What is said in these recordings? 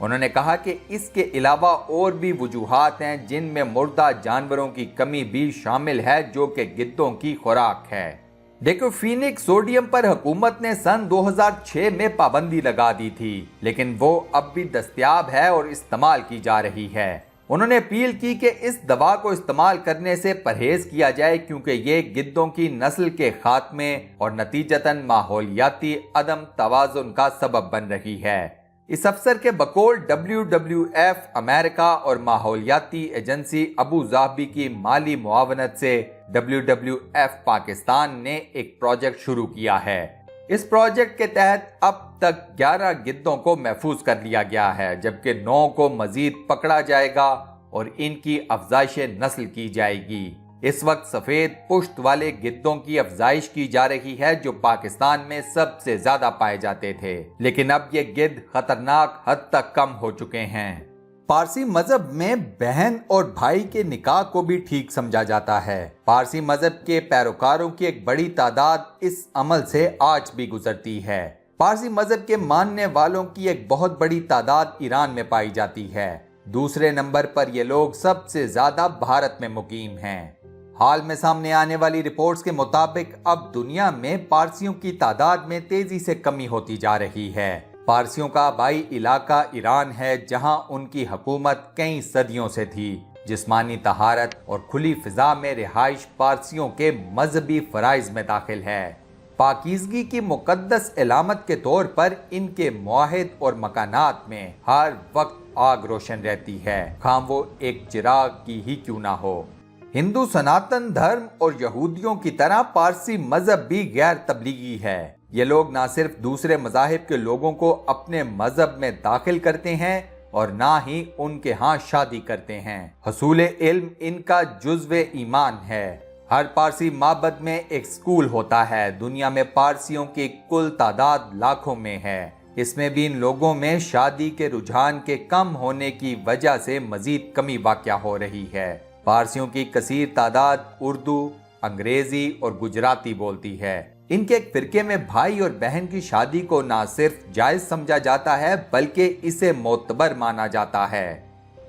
انہوں نے کہا کہ اس کے علاوہ اور بھی وجوہات ہیں جن میں مردہ جانوروں کی کمی بھی شامل ہے جو کہ گدوں کی خوراک ہے۔ ڈیکلوفینیک سوڈیم پر حکومت نے سن 2006 میں پابندی لگا دی تھی، لیکن وہ اب بھی دستیاب ہے اور استعمال کی جا رہی ہے۔ انہوں نے اپیل کی کہ اس دوا کو استعمال کرنے سے پرہیز کیا جائے کیونکہ یہ گدوں کی نسل کے خاتمے اور نتیجتاً ماحولیاتی عدم توازن کا سبب بن رہی ہے۔ اس افسر کے بقول WWF امریکہ اور ماحولیاتی ایجنسی ابو ظہبی کی مالی معاونت سے WWF پاکستان نے ایک پروجیکٹ شروع کیا ہے۔ اس پروجیکٹ کے تحت اب تک 11 گدوں کو محفوظ کر لیا گیا ہے، جبکہ 9 کو مزید پکڑا جائے گا اور ان کی افزائش نسل کی جائے گی۔ اس وقت سفید پشت والے گدوں کی افزائش کی جا رہی ہے جو پاکستان میں سب سے زیادہ پائے جاتے تھے، لیکن اب یہ گدھ خطرناک حد تک کم ہو چکے ہیں۔ پارسی مذہب میں بہن اور بھائی کے نکاح کو بھی ٹھیک سمجھا جاتا ہے۔ پارسی مذہب کے پیروکاروں کی ایک بڑی تعداد اس عمل سے آج بھی گزرتی ہے۔ پارسی مذہب کے ماننے والوں کی ایک بہت بڑی تعداد ایران میں پائی جاتی ہے۔ دوسرے نمبر پر یہ لوگ سب سے زیادہ بھارت میں مقیم ہیں۔ حال میں سامنے آنے والی رپورٹس کے مطابق اب دنیا میں پارسیوں کی تعداد میں تیزی سے کمی ہوتی جا رہی ہے۔ پارسیوں کا آبائی علاقہ ایران ہے جہاں ان کی حکومت کئی صدیوں سے تھی۔ جسمانی طہارت اور کھلی فضا میں رہائش پارسیوں کے مذہبی فرائض میں داخل ہے۔ پاکیزگی کی مقدس علامت کے طور پر ان کے معاہد اور مکانات میں ہر وقت آگ روشن رہتی ہے، خواہ وہ ایک چراغ کی ہی کیوں نہ ہو۔ ہندو سناتن دھرم اور یہودیوں کی طرح پارسی مذہب بھی غیر تبلیغی ہے۔ یہ لوگ نہ صرف دوسرے مذاہب کے لوگوں کو اپنے مذہب میں داخل کرتے ہیں اور نہ ہی ان کے ہاں شادی کرتے ہیں۔ حصول علم ان کا جزو ایمان ہے۔ ہر پارسی معبد میں ایک سکول ہوتا ہے۔ دنیا میں پارسیوں کی کل تعداد لاکھوں میں ہے۔ اس میں بھی ان لوگوں میں شادی کے رجحان کے کم ہونے کی وجہ سے مزید کمی واقع ہو رہی ہے۔ پارسیوں کی کثیر تعداد اردو، انگریزی اور گجراتی بولتی ہے۔ ان کے ایک فرقے میں بھائی اور بہن کی شادی کو نہ صرف جائز سمجھا جاتا ہے بلکہ اسے معتبر مانا جاتا ہے۔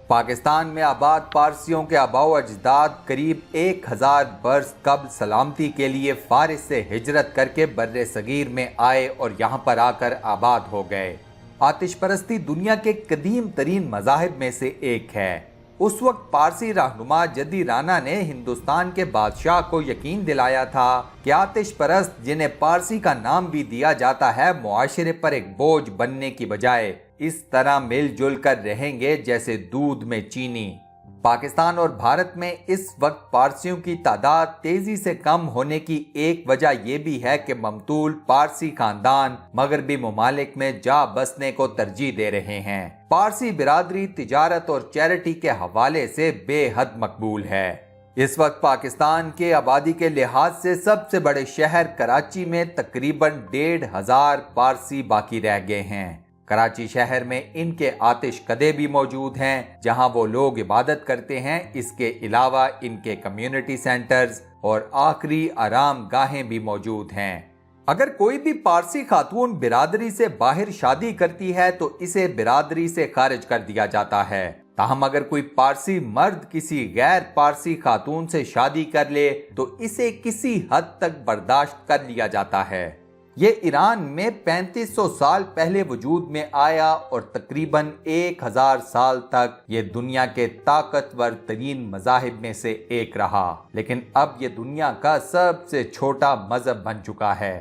پاکستان میں آباد پارسیوں کے آباء و اجداد قریب 1000 برس قبل سلامتی کے لیے فارس سے ہجرت کر کے بر صغیر میں آئے اور یہاں پر آ کر آباد ہو گئے۔ آتش پرستی دنیا کے قدیم ترین مذاہب میں سے ایک ہے۔ اس وقت پارسی رہنما جدی رانا نے ہندوستان کے بادشاہ کو یقین دلایا تھا کہ آتش پرست جنہیں پارسی کا نام بھی دیا جاتا ہے معاشرے پر ایک بوجھ بننے کی بجائے اس طرح مل جل کر رہیں گے جیسے دودھ میں چینی۔ پاکستان اور بھارت میں اس وقت پارسیوں کی تعداد تیزی سے کم ہونے کی ایک وجہ یہ بھی ہے کہ ممتول پارسی خاندان مغربی ممالک میں جا بسنے کو ترجیح دے رہے ہیں۔ پارسی برادری تجارت اور چیریٹی کے حوالے سے بے حد مقبول ہے۔ اس وقت پاکستان کے آبادی کے لحاظ سے سب سے بڑے شہر کراچی میں تقریباً 1500 پارسی باقی رہ گئے ہیں۔ کراچی شہر میں ان کے آتش کدے بھی موجود ہیں جہاں وہ لوگ عبادت کرتے ہیں۔ اس کے علاوہ ان کے کمیونٹی سینٹرز اور آخری آرام گاہیں بھی موجود ہیں۔ اگر کوئی بھی پارسی خاتون برادری سے باہر شادی کرتی ہے تو اسے برادری سے خارج کر دیا جاتا ہے۔ تاہم اگر کوئی پارسی مرد کسی غیر پارسی خاتون سے شادی کر لے تو اسے کسی حد تک برداشت کر لیا جاتا ہے۔ یہ ایران میں 3500 سال پہلے وجود میں آیا اور تقریباً 1000 سال تک یہ دنیا کے طاقتور ترین مذاہب میں سے ایک رہا، لیکن اب یہ دنیا کا سب سے چھوٹا مذہب بن چکا ہے۔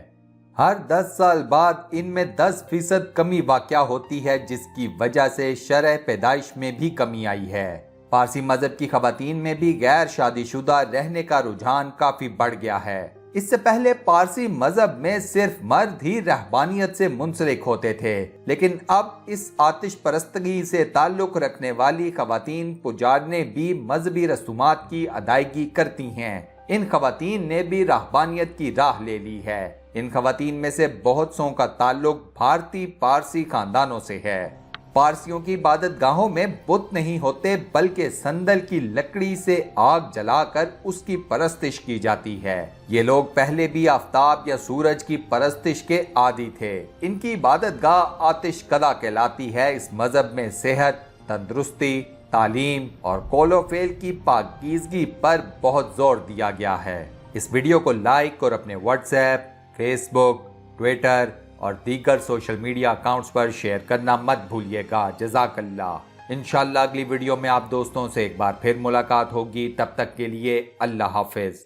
ہر 10 سال بعد ان میں 10% کمی واقع ہوتی ہے جس کی وجہ سے شرح پیدائش میں بھی کمی آئی ہے۔ پارسی مذہب کی خواتین میں بھی غیر شادی شدہ رہنے کا رجحان کافی بڑھ گیا ہے۔ اس سے پہلے پارسی مذہب میں صرف مرد ہی رہبانیت سے منسلک ہوتے تھے، لیکن اب اس آتش پرستگی سے تعلق رکھنے والی خواتین پجارنے بھی مذہبی رسومات کی ادائیگی کرتی ہیں۔ ان خواتین نے بھی رہبانیت کی راہ لے لی ہے۔ ان خواتین میں سے بہت سو کا تعلق بھارتی پارسی خاندانوں سے ہے۔ پارسیوں کی عبادت گاہوں میں بت نہیں ہوتے بلکہ سندل کی لکڑی سے آگ جلا کر اس کی پرستش کی جاتی ہے۔ یہ لوگ پہلے بھی آفتاب یا سورج کی پرستش کے عادی تھے۔ ان کی عبادت گاہ آتش کدہ کہلاتی ہے۔ اس مذہب میں صحت، تندرستی، تعلیم اور قول و فعل کی پاکیزگی پر بہت زور دیا گیا ہے۔ اس ویڈیو کو لائک اور اپنے واٹس ایپ، فیس بک، ٹویٹر اور دیگر سوشل میڈیا اکاؤنٹس پر شیئر کرنا مت بھولیے گا۔ جزاک اللہ۔ انشاءاللہ اگلی ویڈیو میں آپ دوستوں سے ایک بار پھر ملاقات ہوگی۔ تب تک کے لیے اللہ حافظ۔